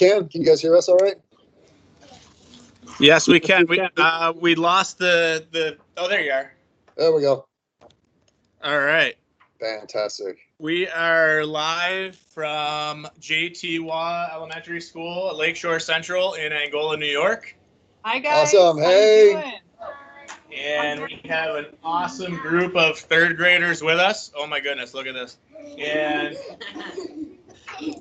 Can you guys hear us all right? Yes, we can. We lost the. Oh, there you are. There we go. All right. Fantastic. We are live from JTWA Elementary School at Lakeshore Central in Angola, New York. Hi guys. Awesome. Hey. And we have an awesome group of third graders with us. Oh my goodness, look at this. And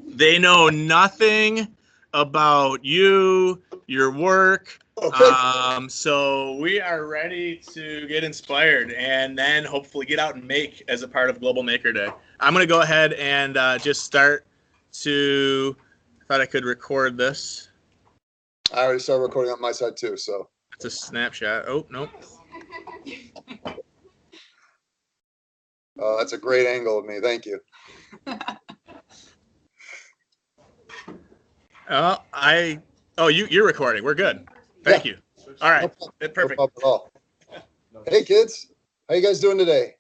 they know nothing about you, your work. Okay. So we are ready to get inspired and then hopefully get out and make as a part of Global Maker Day. I'm going to go ahead and just start to, I thought I could record this. I already started recording on my side too, so. It's a snapshot. Oh, nope. Oh, that's a great angle of me. Thank you. You're recording. We're good. Thank you. All right. Perfect. No problem at all. Hey kids, how you guys doing today?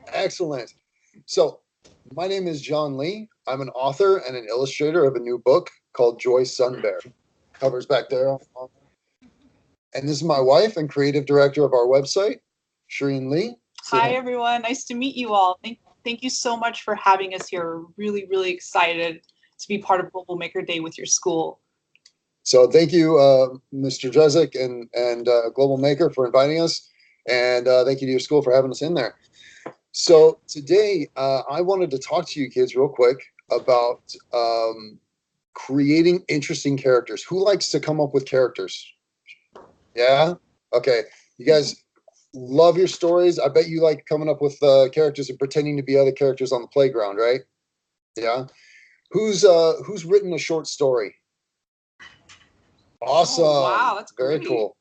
Excellent. So my name is John Lee. I'm an author and an illustrator of a new book called Joy Sunbear. Covers back there. And this is my wife and creative director of our website, Shireen Lee. Hi everyone. Nice to meet you all. Thank you so much for having us here. We're really, really excited to be part of Global Maker Day with your school. So thank you, Mr. Drezik and Global Maker for inviting us. And thank you to your school for having us in there. So today, I wanted to talk to you kids real quick about creating interesting characters. Who likes to come up with characters? Yeah? Okay. You guys love your stories. I bet you like coming up with characters and pretending to be other characters on the playground, right? Yeah. Who's written a short story? Awesome. Oh, wow, that's very great. Cool.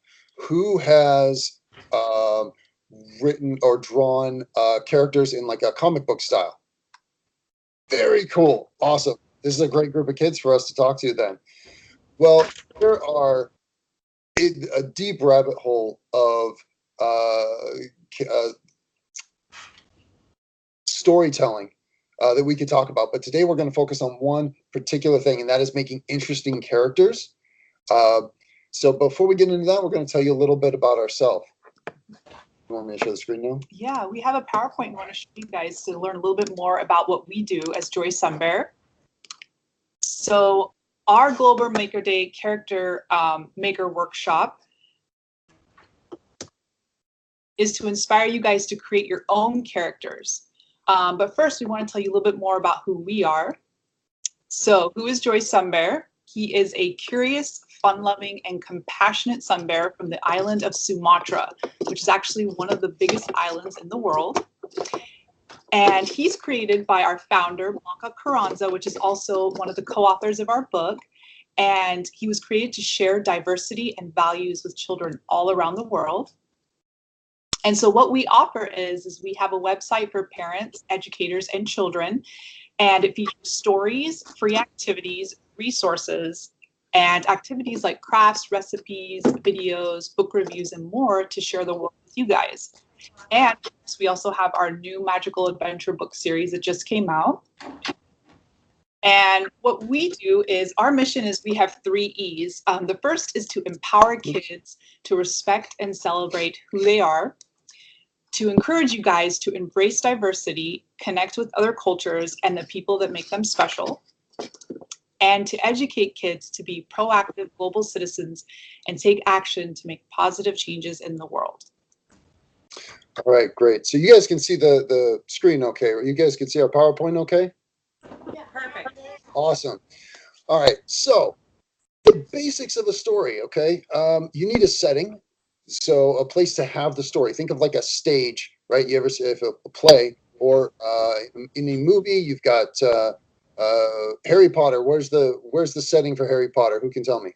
Who has written or drawn characters in like a comic book style? Very cool. Awesome. This is a great group of kids for us to talk to then. Well, there are a deep rabbit hole of storytelling that we could talk about, but today we're going to focus on one particular thing, and that is making interesting characters. So before we get into that, we're going to tell you a little bit about ourselves. You want me to show the screen now? Yeah, we have a PowerPoint we want to show you guys to learn a little bit more about what we do as Joy Sunbear. So our Global Maker Day character maker workshop is to inspire you guys to create your own characters. But first, we want to tell you a little bit more about who we are. So who is Joy Sunbear? He is a curious, fun-loving, and compassionate sun bear from the island of Sumatra, which is actually one of the biggest islands in the world. And he's created by our founder, Blanca Carranza, which is also one of the co-authors of our book. And he was created to share diversity and values with children all around the world. And so what we offer is we have a website for parents, educators, and children. And it features stories, free activities, resources, and activities like crafts, recipes, videos, book reviews, and more to share the world with you guys. And we also have our new magical adventure book series that just came out. And what we do is our mission is we have 3 E's. The first is to empower kids to respect and celebrate who they are, to encourage you guys to embrace diversity, connect with other cultures and the people that make them special, and to educate kids to be proactive global citizens and take action to make positive changes in the world. All right, great. So you guys can see the screen okay? You guys can see our PowerPoint okay? Yeah, perfect. Awesome. All right, so the basics of a story, okay? You need a setting, so a place to have the story. Think of like a stage, right? You ever see if a play or in a movie, you've got Harry Potter. Where's the setting for Harry Potter? Who can tell me?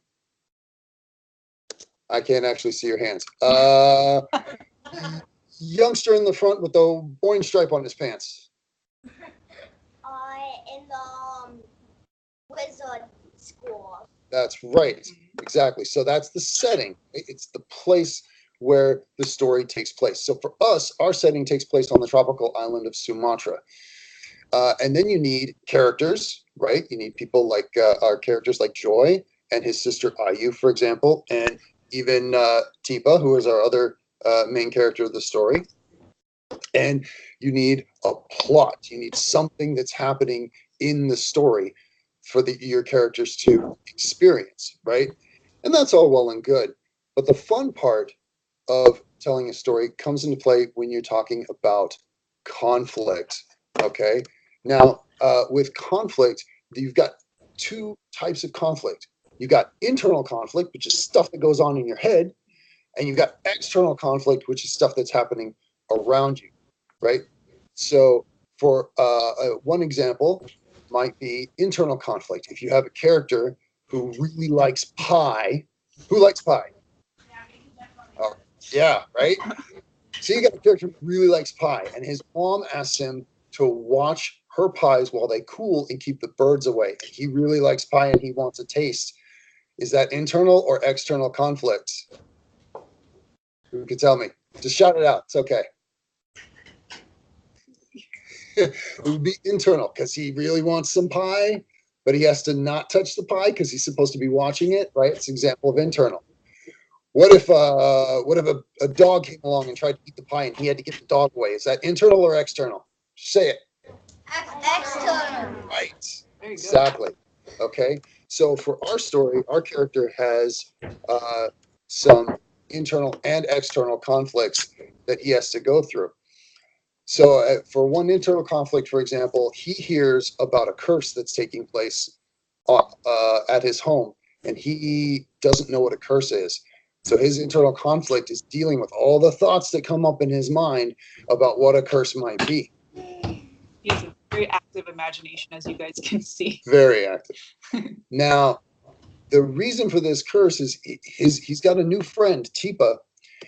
I can't actually see your hands. Youngster in the front with the orange stripe on his pants. In the wizard school. That's right. Exactly. So that's the setting. It's the place where the story takes place. So for us, our setting takes place on the tropical island of Sumatra. And then you need characters, right? You need people like our characters like Joy and his sister Ayu, for example, and even Tipa, who is our other main character of the story. And you need a plot. You need something that's happening in the story for your characters to experience, right? And that's all well and good. But the fun part of telling a story comes into play when you're talking about conflict. Okay. Now, with conflict, you've got two types of conflict. You've got internal conflict, which is stuff that goes on in your head, and you've got external conflict, which is stuff that's happening around you, right? So, for one example, might be internal conflict. If you have a character who really likes pie, who likes pie? Oh, yeah, right. So you got a character who really likes pie, and his mom asks him to watch her pies while they cool and keep the birds away. He really likes pie and he wants a taste. Is that internal or external conflict? Who can tell me? Just shout it out. It's okay. It would be internal because he really wants some pie, but he has to not touch the pie because he's supposed to be watching it, right? It's an example of internal. What if a dog came along and tried to eat the pie and he had to get the dog away? Is that internal or external? Say it. External. Right. Very good. Exactly. Okay. So for our story, our character has some internal and external conflicts that he has to go through. So for one internal conflict, for example, he hears about a curse that's taking place at his home, and he doesn't know what a curse is. So his internal conflict is dealing with all the thoughts that come up in his mind about what a curse might be. He has a very active imagination, as you guys can see. Very active. Now, the reason for this curse is he's got a new friend, Tipa,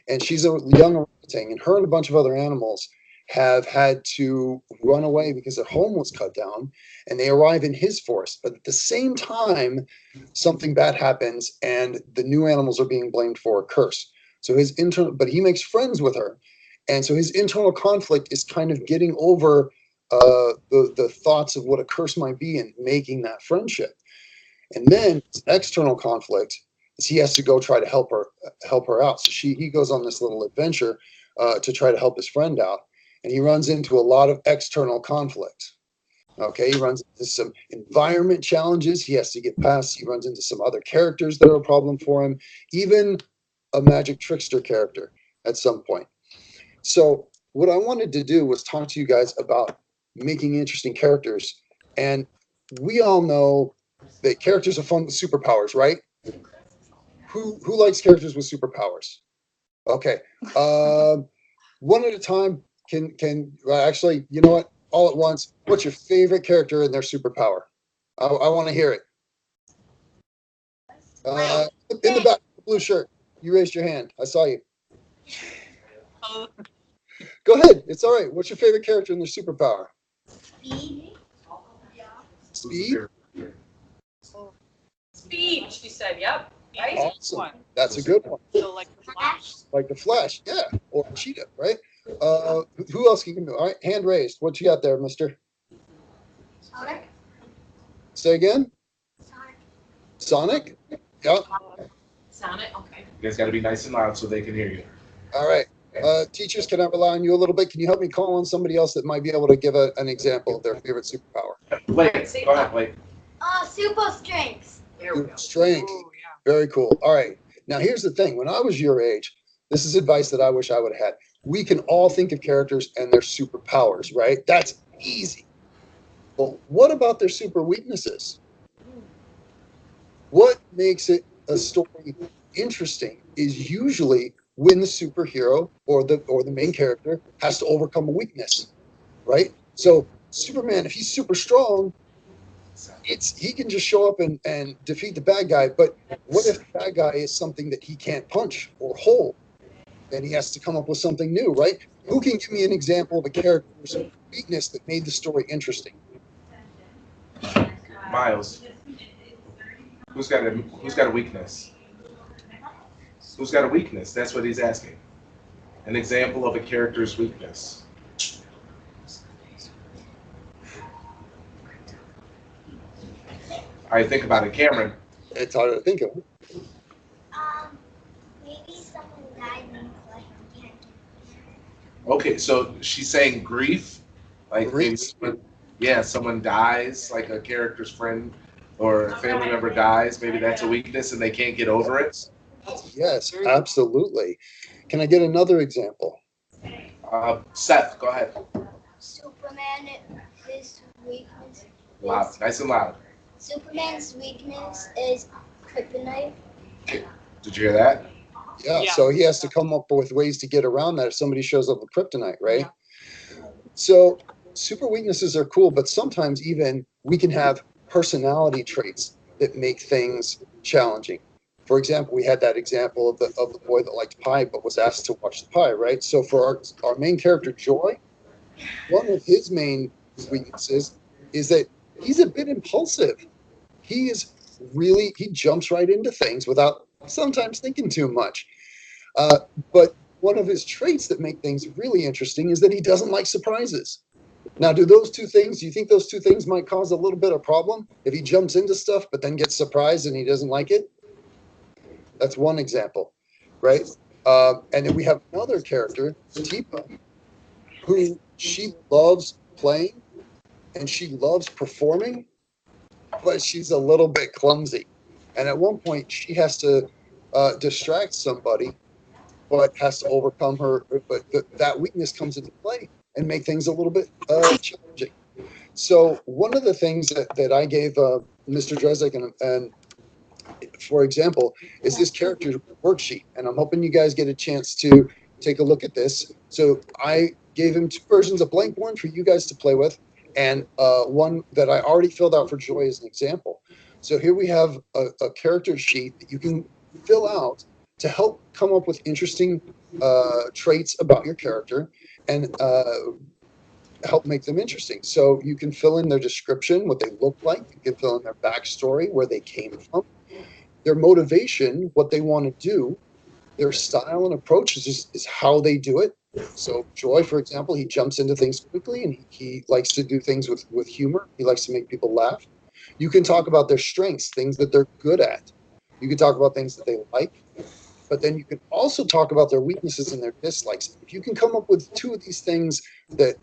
and she's a young orangutan, and her and a bunch of other animals have had to run away because their home was cut down, and they arrive in his forest. But at the same time, something bad happens, and the new animals are being blamed for a curse. So but he makes friends with her, and so his internal conflict is kind of getting over the thoughts of what a curse might be and making that friendship. And then external conflict is he has to go try to help her out. So he goes on this little adventure to try to help his friend out, and he runs into a lot of external conflict. Okay, he runs into some environment challenges he has to get past. He runs into some other characters that are a problem for him, even a magic trickster character at some point. So what I wanted to do was talk to you guys about making interesting characters. And we all know that characters are fun with superpowers, right? Who likes characters with superpowers? Okay. One at a time. Actually, you know what? All at once. What's your favorite character and their superpower? I want to hear it. In the back, the blue shirt. You raised your hand. I saw you. Oh, Go ahead. It's all right. What's your favorite character and their superpower? Speed. Speed. Speed, she said, yep. Right? Awesome. one. That's a good one. So like the Flash. Like the Flash, yeah, or Cheetah, right? Who else can you do? All right, hand raised. What you got there, mister? Sonic. Say again? Sonic. Sonic? Yeah. Sonic, okay. You guys got to be nice and loud so they can hear you. All right. Teachers, can I rely on you a little bit? Can you help me call on somebody else that might be able to give an example of their favorite superpower? Blake, go ahead, Blake. Super strength. There we go. Strength. Oh, yeah. Very cool. All right. Now, here's the thing. When I was your age, this is advice that I wish I would have had. We can all think of characters and their superpowers, right? That's easy. But what about their super weaknesses? What makes it a story interesting is usually when the superhero or the main character has to overcome a weakness, right? So Superman, if he's super strong, he can just show up and defeat the bad guy. But what if the bad guy is something that he can't punch or hold? Then he has to come up with something new, right? Who can give me an example of a character's weakness that made the story interesting? Miles. Who's got a weakness? Who's got a weakness? That's what he's asking. An example of a character's weakness. right, think about it, Cameron. It's harder to think of. Maybe someone died in the can't. Okay, so she's saying grief, like maybe Grief. someone dies, like a character's friend or a family member dies. Maybe that's a weakness and they can't get over it. Yes, absolutely. Can I get another example? Seth, go ahead. Superman, his weakness. Loud, nice and loud. Superman's weakness is kryptonite. Did you hear that? Yeah, Yeah. so he has to come up with ways to get around that if somebody shows up with kryptonite, right? So super weaknesses are cool, but sometimes even we can have personality traits that make things challenging. For example, we had that example of the boy that liked pie but was asked to watch the pie, right? So for our main character, Joy, one of his main weaknesses is that he's a bit impulsive. He is he jumps right into things without sometimes thinking too much. Uh, but one of his traits that make things really interesting is that he doesn't like surprises. Now, do you think those two things might cause a little bit of problem if he jumps into stuff but then gets surprised and he doesn't like it? That's one example, right? And then we have another character, Tipa, who she loves playing and she loves performing, but she's a little bit clumsy. And at one point, she has to distract somebody, but has to overcome her. But that weakness comes into play and make things a little bit challenging. So one of the things that I gave Mr. Dresek and for example, is this character worksheet. And I'm hoping you guys get a chance to take a look at this. So I gave him two versions, a blank one for you guys to play with, and one that I already filled out for Joy as an example. So here we have a character sheet that you can fill out to help come up with interesting traits about your character and help make them interesting. So you can fill in their description, what they look like. You can fill in their backstory, where they came from, their motivation, what they want to do, their style and approach is how they do it. So Joy, for example, he jumps into things quickly and he likes to do things with humor. He likes to make people laugh. You can talk about their strengths, things that they're good at. You can talk about things that they like, but then you can also talk about their weaknesses and their dislikes. If you can come up with two of these things that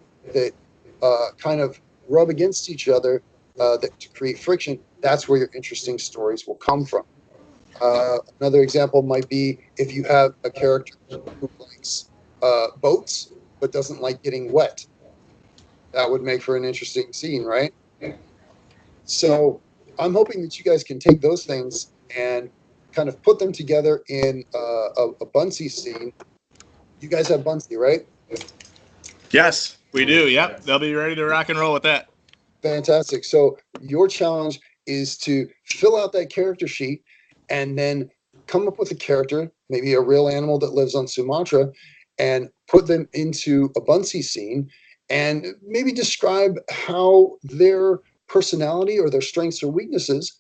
kind of rub against each other that to create friction, that's where your interesting stories will come from. Another example might be if you have a character who likes boats but doesn't like getting wet. That would make for an interesting scene, right? So I'm hoping that you guys can take those things and kind of put them together in a Bunsey scene. You guys have Bunsey, right? Yes, we do. Yep, they'll be ready to rock and roll with that. Fantastic. So your challenge is to fill out that character sheet and then come up with a character, maybe a real animal that lives on Sumatra, and put them into a Bunsey scene and maybe describe how their personality or their strengths or weaknesses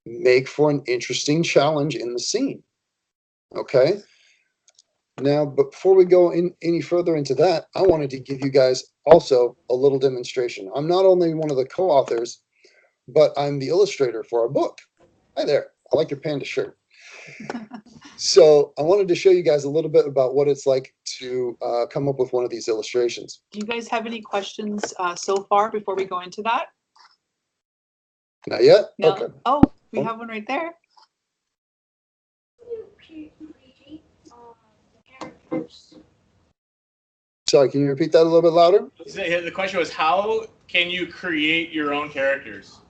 make for an interesting challenge in the scene. Okay. Now, before we go in any further into that, I wanted to give you guys also a little demonstration. I'm not only one of the co-authors, but I'm the illustrator for our book. Hi there. I like your panda shirt. So I wanted to show you guys a little bit about what it's like to come up with one of these illustrations. Do you guys have any questions so far before we go into that? Not yet? No. Okay. Oh, we have one right there. Sorry, can you repeat that a little bit louder? The question was, how can you create your own characters?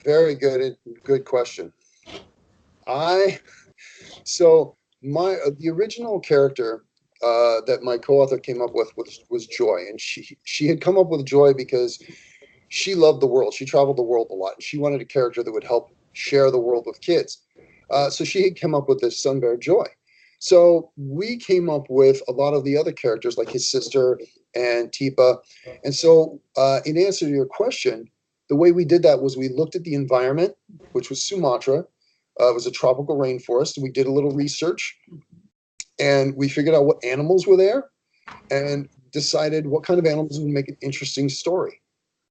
Very good question. So the original character that my co-author came up with was Joy, and she had come up with Joy because she loved the world. She traveled the world a lot, and she wanted a character that would help share the world with kids. So she had come up with this Sun Bear Joy. So we came up with a lot of the other characters, like his sister and Tipa. And so, in answer to your question, the way we did that was we looked at the environment, which was Sumatra. It was a tropical rainforest. We did a little research, and we figured out what animals were there, and decided what kind of animals would make an interesting story.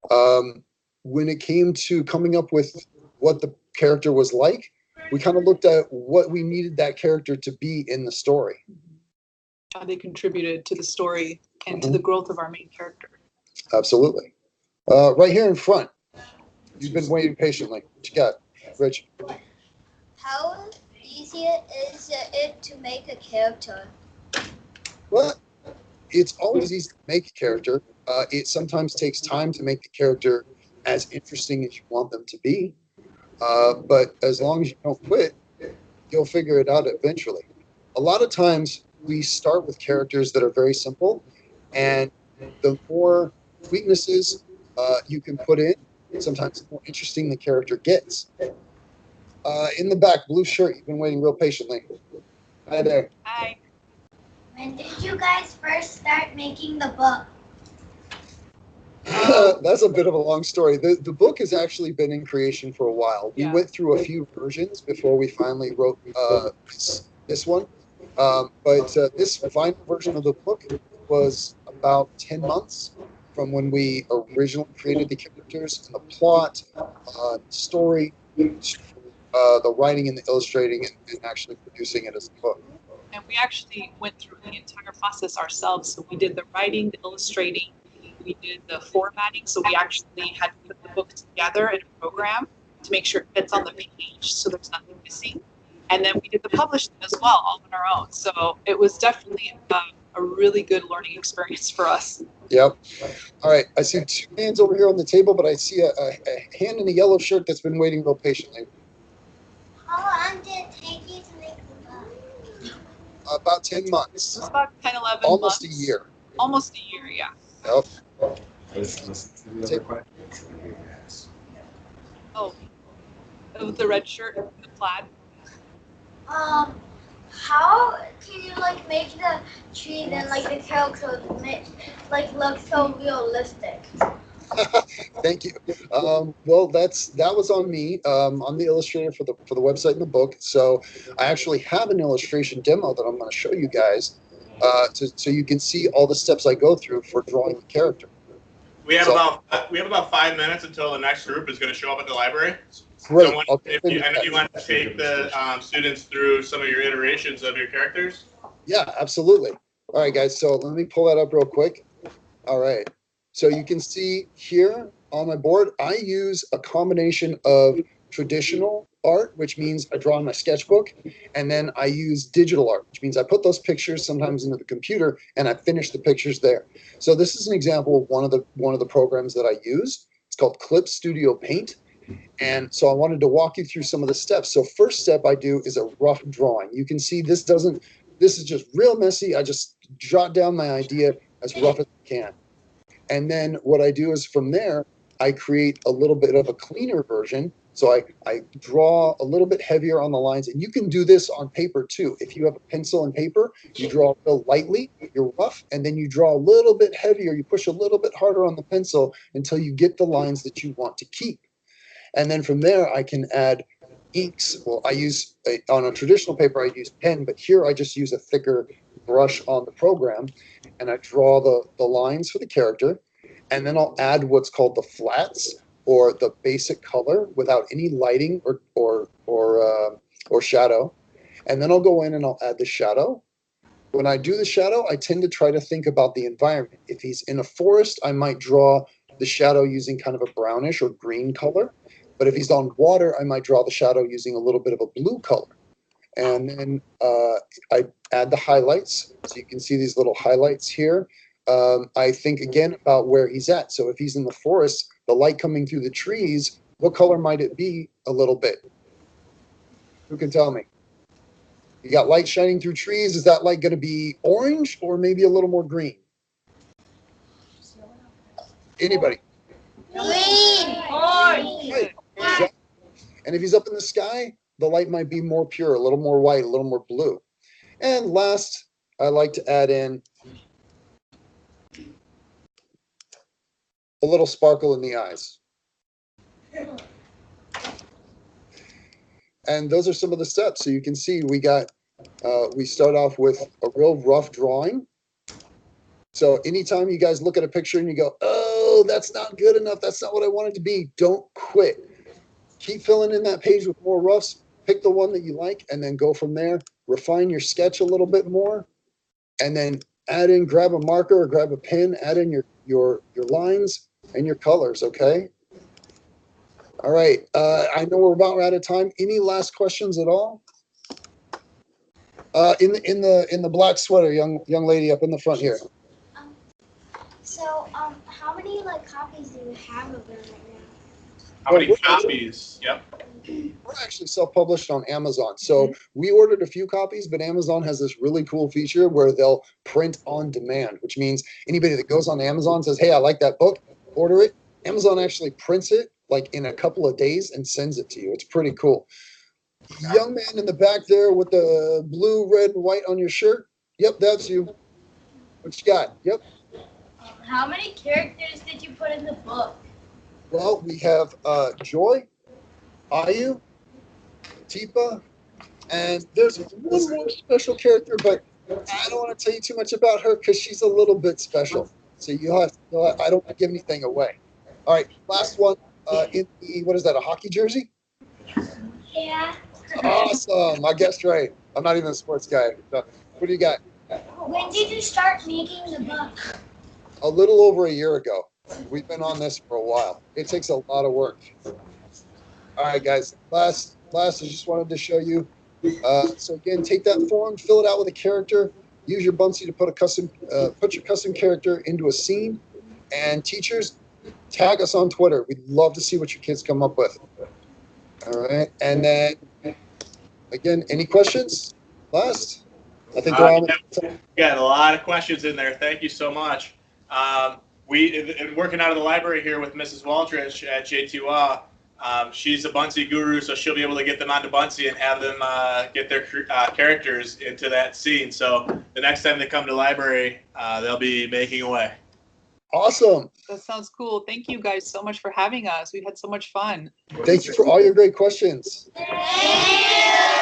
When it came to coming up with what the character was like. We kind of looked at what we needed that character to be in the story. How they contributed to the story and to the growth of our main character. Absolutely. Right here in front, you've been waiting patiently. What you got, Rich? How easy is it to make a character? Well, it's always easy to make a character. It sometimes takes time to make the character as interesting as you want them to be. But as long as you don't quit, you'll figure it out eventually. A lot of times we start with characters that are very simple, and the more weaknesses you can put in, sometimes the more interesting the character gets. In the back, blue shirt, you've been waiting real patiently. Hi there. Hi. When did you guys first start making the book? That's a bit of a long story. The book has actually been in creation for a while. We Yeah. went through a few versions before we finally wrote this one. But this final version of the book was about 10 months from when we originally created the characters and the plot, story, the writing and the illustrating, and actually producing it as a book. And we actually went through the entire process ourselves. So we did the writing, the illustrating, we did the formatting. So we actually had to put the book together in a program to make sure it fits on the page so there's nothing missing. And then we did the publishing as well, all on our own. So it was definitely a really good learning experience for us. Yep. All right. I see 2 hands over here on the table, but I see a hand in a yellow shirt that's been waiting real patiently. How long did it take you to make the book? About 10 It months. was about 10, 11 Almost months. a year. Almost a year, yeah. Yep. Listen to the other question. Oh, with the red shirt, the plaid. How can you like make the trees and like the characters like look so realistic? Thank you. Well, that was on me. I'm the illustrator for the website and the book. So I actually have an illustration demo that I'm going to show you guys, so you can see all the steps I go through for drawing the character. We have So- about 5 minutes until the next group is going to show up at the library. Great. So I'll if jump you, into I know that. you want to take the students through some of your iterations of your characters. Yeah, absolutely. All right, guys. So let me pull that up real quick. All right. So you can see here on my board, I use a combination of traditional art, which means I draw in my sketchbook, and then I use digital art, which means I put those pictures sometimes into the computer and I finish the pictures there. So this is an example of one of the programs that I use. It's called Clip Studio Paint. And so I wanted to walk you through some of the steps. So first step I do is a rough drawing. You can see this is just real messy. I just jot down my idea as rough as I can. And then what I do is from there, I create a little bit of a cleaner version. So I draw a little bit heavier on the lines, and you can do this on paper too. If you have a pencil and paper, you draw real lightly, you're rough, and then you draw a little bit heavier. You push a little bit harder on the pencil until you get the lines that you want to keep. And then from there, I can add inks. Well, on a traditional paper, I use pen, but here I just use a thicker brush on the program, and I draw the lines for the character. And then I'll add what's called the flats, or the basic color without any lighting or shadow. And then I'll go in and I'll add the shadow. When I do the shadow, I tend to try to think about the environment. If he's in a forest, I might draw the shadow using kind of a brownish or green color. But if he's on water, I might draw the shadow using a little bit of a blue color. And then I add the highlights. So you can see these little highlights here. I think again about where he's at. So if he's in the forest, the light coming through the trees, what color might it be a little bit? Who can tell me? You got light shining through trees. Is that light going to be orange or maybe a little more green? Anybody? Green. Right. And if he's up in the sky, the light might be more pure, a little more white, a little more blue. And last, I like to add in a little sparkle in the eyes. And those are some of the steps. So you can see we start off with a real rough drawing. So anytime you guys look at a picture and you go, oh, that's not good enough, that's not what I want it to be, don't quit. keep filling in that page with more roughs. Pick the one that you like, and then go from there. Refine your sketch a little bit more, and then add in, grab a marker or grab a pen, add in your lines and your colors. Okay. All right. I know we're about out of time. Any last questions at all? In the black sweater, young lady up in the front here. So, how many like copies do you have of them right now? How many copies? Yep. We're actually self-published on Amazon. So we ordered a few copies, but Amazon has this really cool feature where they'll print on demand, which means anybody that goes on Amazon says, hey, I like that book, order it. Amazon actually prints it like in a couple of days and sends it to you. It's pretty cool. Young man in the back there with the blue, red, and white on your shirt. Yep, that's you. What you got? Yep. How many characters did you put in the book? Well, we have Joy, Ayu, Tipa, and there's one more special character, but I don't want to tell you too much about her because she's a little bit special. So I don't want to give anything away. All right, last one. In the, what is that? A hockey jersey? Yeah. Awesome. I guessed right. I'm not even a sports guy. So, what do you got? When did you start making the book? A little over a year ago. We've been on this for a while. It takes a lot of work. All right, guys. Last, I just wanted to show you. So again, take that form, fill it out with a character. Use your Buncee to put your custom character into a scene. And teachers, tag us on Twitter. We'd love to see what your kids come up with. All right, and then again, any questions? Last, I think they're all. We got a lot of questions in there. Thank you so much. And working out of the library here with Mrs. Waldrich at J2A. She's a Buncee guru, so she'll be able to get them onto Buncee and have them get their characters into that scene. So the next time they come to library, they'll be making away. Awesome. That sounds cool. Thank you guys so much for having us. We've had so much fun. Thank you for all your great questions. Thank you.